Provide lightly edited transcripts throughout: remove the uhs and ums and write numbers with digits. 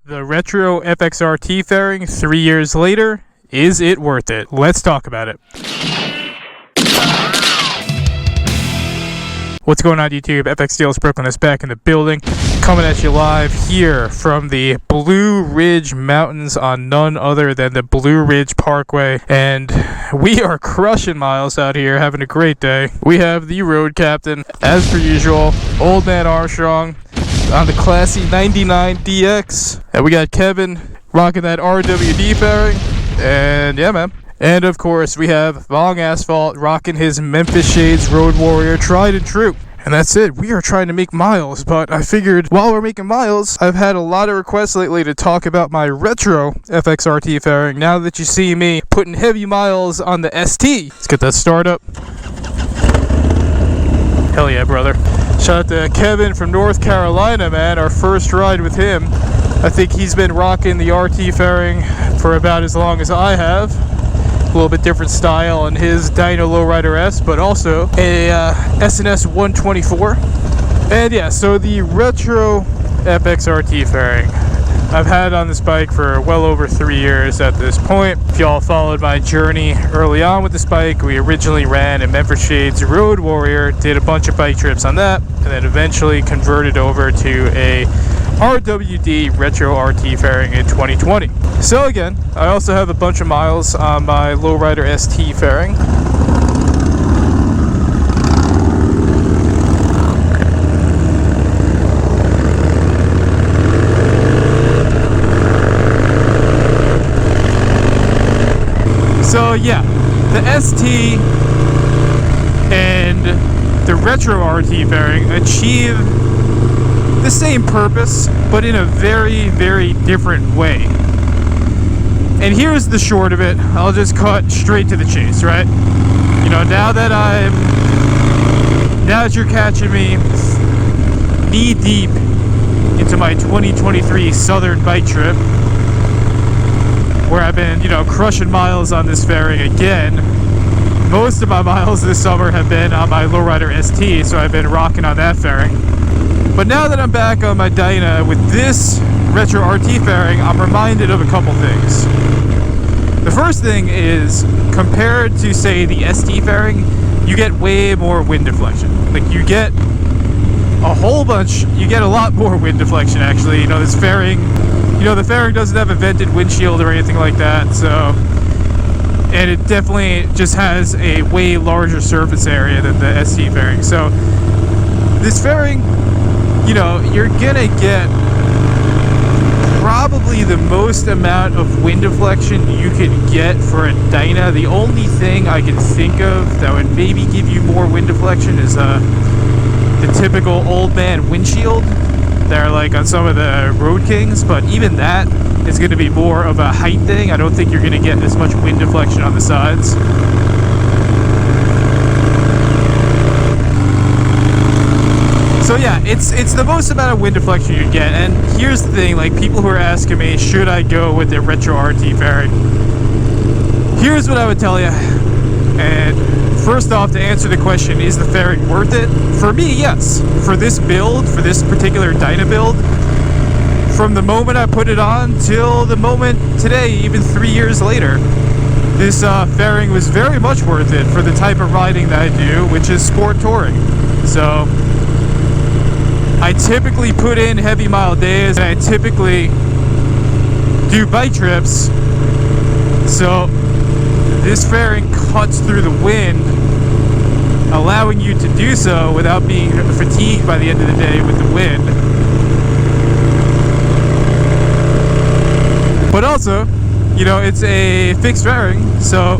The retro FXRT fairing 3 years later, is it worth it? Let's talk about it. What's going on YouTube? FXDLS Brooklyn is back in the building, coming at you live here from the Blue Ridge Mountains on none other than the Blue Ridge Parkway, and we are crushing miles out here, having a great day. We have the road captain, as per usual, Old Man Armstrong, on the classy 99 DX, and we got Kevin rocking that RWD fairing, and yeah man. And of course we have Long Asphalt rocking his Memphis Shades Road Warrior tried and true. And that's it. We are trying to make miles, but I figured while we're making miles, I've had a lot of requests lately to talk about my retro FXRT fairing. Now that you see me putting heavy miles on the ST, let's get that start up. Hell yeah, brother. Shout out to Kevin from North Carolina, man. Our first ride with him. I think he's been rocking the RT fairing for about as long as I have. A little bit different style on his Dyno Lowrider S, but also a SNS 124. And yeah, so the retro FXRT fairing, I've had on this bike for well over 3 years at this point. If y'all followed my journey early on with this bike, we originally ran a Memphis Shades Road Warrior, did a bunch of bike trips on that, and then eventually converted over to a RWD Retro RT fairing in 2020. So again, I also have a bunch of miles on my Lowrider ST fairing. So yeah, the ST and the Retro RT fairing achieve the same purpose, but in a very, very different way. And here's the short of it. I'll just cut straight to the chase, right? You know, now that you're catching me knee deep into my 2023 Southern bike trip, where I've been, you know, crushing miles on this fairing again. Most of my miles this summer have been on my Lowrider ST, so I've been rocking on that fairing. But now that I'm back on my Dyna with this Retro RT fairing, I'm reminded of a couple things. The first thing is, compared to, say, the ST fairing, you get way more wind deflection. Like, you get a lot more wind deflection, actually. You know, this fairing, the fairing doesn't have a vented windshield or anything like that, so... And it definitely just has a way larger surface area than the ST fairing. So, this fairing, you know, you're gonna get probably the most amount of wind deflection you could get for a Dyna. The only thing I can think of that would maybe give you more wind deflection is the typical old man windshield that are like on some of the Road Kings, but even that is going to be more of a height thing. I don't think you're going to get as much wind deflection on the sides. So yeah, it's the most amount of wind deflection you get. And here's the thing, like, people who are asking me, should I go with the Retro RT fairing? Here's what I would tell you. And first off, to answer the question, is the fairing worth it? For me, yes. For this build, for this particular Dyna build, from the moment I put it on till the moment today, even 3 years later, this fairing was very much worth it for the type of riding that I do, which is sport touring. So I typically put in heavy mile days, and I typically do bike trips, so this fairing cuts through the wind, allowing you to do so without being fatigued by the end of the day with the wind. But also, you know, it's a fixed fairing, so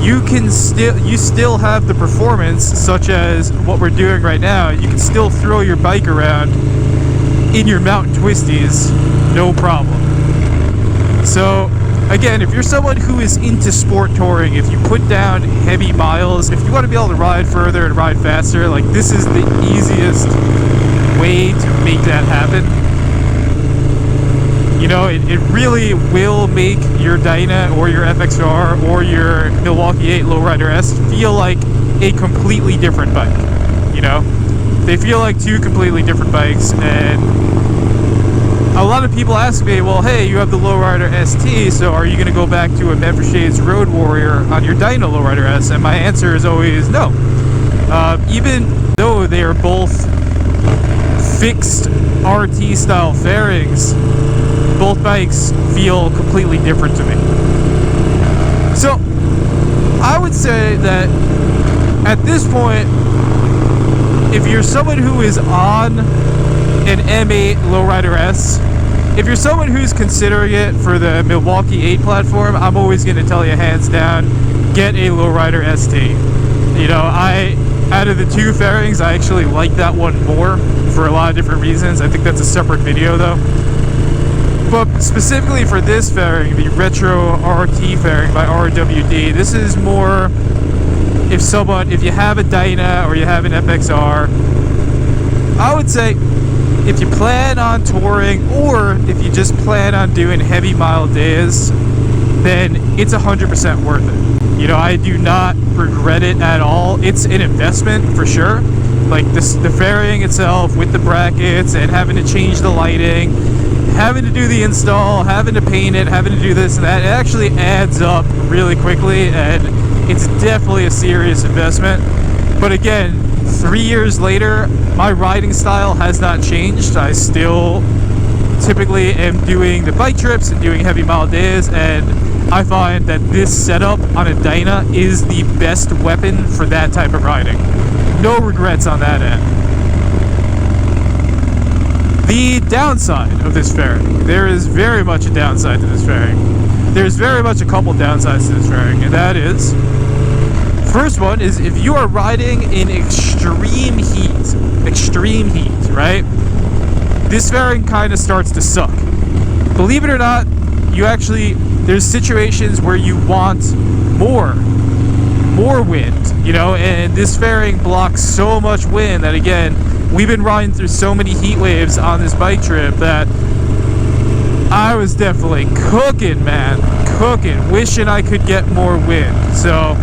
you still have the performance, such as what we're doing right now. You can still throw your bike around in your mountain twisties, no problem. So again, if you're someone who is into sport touring, if you put down heavy miles, if you want to be able to ride further and ride faster, like, this is the easiest way to make that happen. You know, it really will make your Dyna or your FXR or your Milwaukee 8 Lowrider S feel like a completely different bike, you know? They feel like two completely different bikes, and a lot of people ask me, well, hey, you have the Lowrider ST, so are you going to go back to a Memphis Shades Road Warrior on your Dyna Lowrider S? And my answer is always no. Even though they are both fixed RT style fairings, both bikes feel completely different to me. So I would say that at this point, if you're someone who is on an M8 Lowrider S, if you're someone who's considering it for the Milwaukee 8 platform, I'm always going to tell you hands down, get a Lowrider ST. You know, out of the two fairings, I actually like that one more for a lot of different reasons. I think that's a separate video though. But specifically for this fairing, the Retro RT fairing by RWD, this is more if you have a Dyna or you have an FXR, I would say if you plan on touring or if you just plan on doing heavy mile days, then it's 100% worth it. You know, I do not regret it at all. It's an investment for sure. Like the fairing itself with the brackets and having to change the lighting, having to do the install, having to paint it, having to do this and that, it actually adds up really quickly, and it's definitely a serious investment. But again, 3 years later, my riding style has not changed. I still typically am doing the bike trips and doing heavy mile days, and I find that this setup on a Dyna is the best weapon for that type of riding. No regrets on that end. The downside of this fairing, there is very much a downside to this fairing. There's very much a couple downsides to this fairing, and that is, first one is if you are riding in extreme heat, right? This fairing kind of starts to suck. Believe it or not, there's situations where you want more wind, you know, and this fairing blocks so much wind that, again, we've been riding through so many heat waves on this bike trip that I was definitely cooking, wishing I could get more wind. So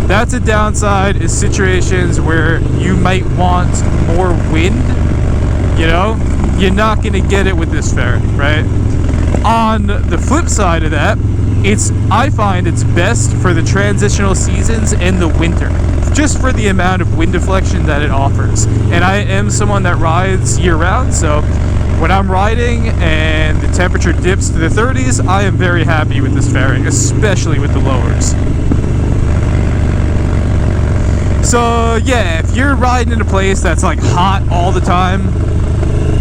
that's a downside, is situations where you might want more wind, you know, you're not going to get it with this fairing, right? On the flip side of that, I find it's best for the transitional seasons and the winter, just for the amount of wind deflection that it offers. And I am someone that rides year round, so when I'm riding and the temperature dips to the 30s, I am very happy with this fairing, especially with the lowers. So yeah, if you're riding in a place that's like hot all the time,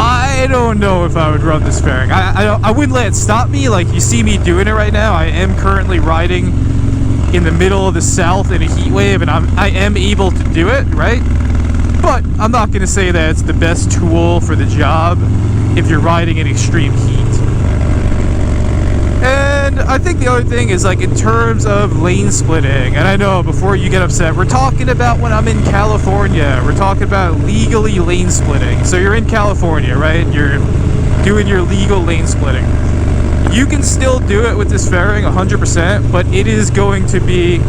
I don't know if I would run this fairing. I wouldn't let it stop me. Like, you see me doing it right now. I am currently riding in the middle of the South in a heat wave, and I am able to do it, right? But I'm not going to say that it's the best tool for the job if you're riding in extreme heat. And I think the other thing is, like, in terms of lane splitting, and I know before you get upset, we're talking about when I'm in California. We're talking about legally lane splitting. So you're in California, right? You're doing your legal lane splitting. You can still do it with this fairing 100%, but it is going to be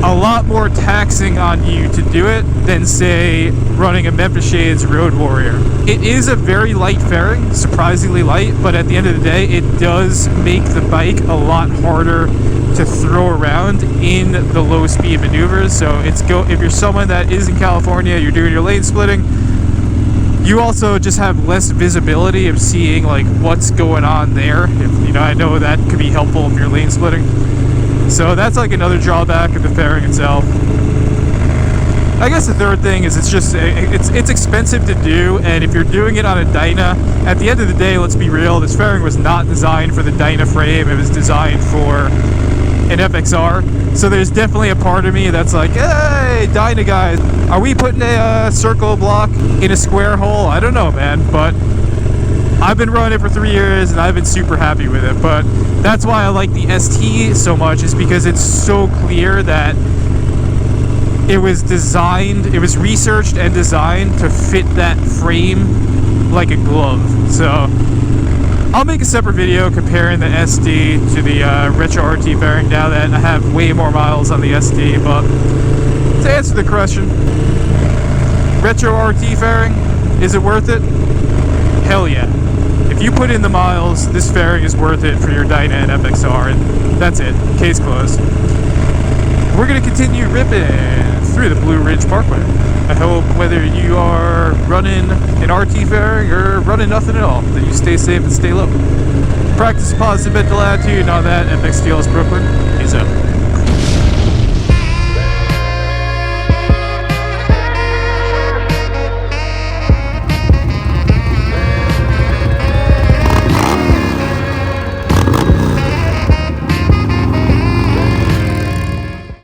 a lot more taxing on you to do it than, say, running a Memphis Shades Road Warrior. It is a very light fairing, surprisingly light, but at the end of the day, it does make the bike a lot harder to throw around in the low speed maneuvers. So if you're someone that is in California, you're doing your lane splitting, you also just have less visibility of seeing like what's going on there. I know that could be helpful if you're lane splitting. So that's like another drawback of the fairing itself. I guess the third thing is it's expensive to do, and if you're doing it on a Dyna, at the end of the day, let's be real, this fairing was not designed for the Dyna frame. It was designed for an FXR. So there's definitely a part of me that's like, hey, Dyna guys, are we putting a circle block in a square hole? I don't know, man, but I've been running it for 3 years and I've been super happy with it. But that's why I like the ST so much, is because it's so clear that it was researched and designed to fit that frame like a glove. So I'll make a separate video comparing the SD to the Retro RT fairing now that I have way more miles on the SD. But to answer the question, Retro RT fairing, is it worth it? Hell yeah. If If you put in the miles, this fairing is worth it for your Dyna and FXR, and that's it. Case closed. We're going to continue ripping through the Blue Ridge Parkway. I hope whether you are running an RT fairing or running nothing at all, that you stay safe and stay low. Practice positive mental attitude and all that. FXDLS Brooklyn is up.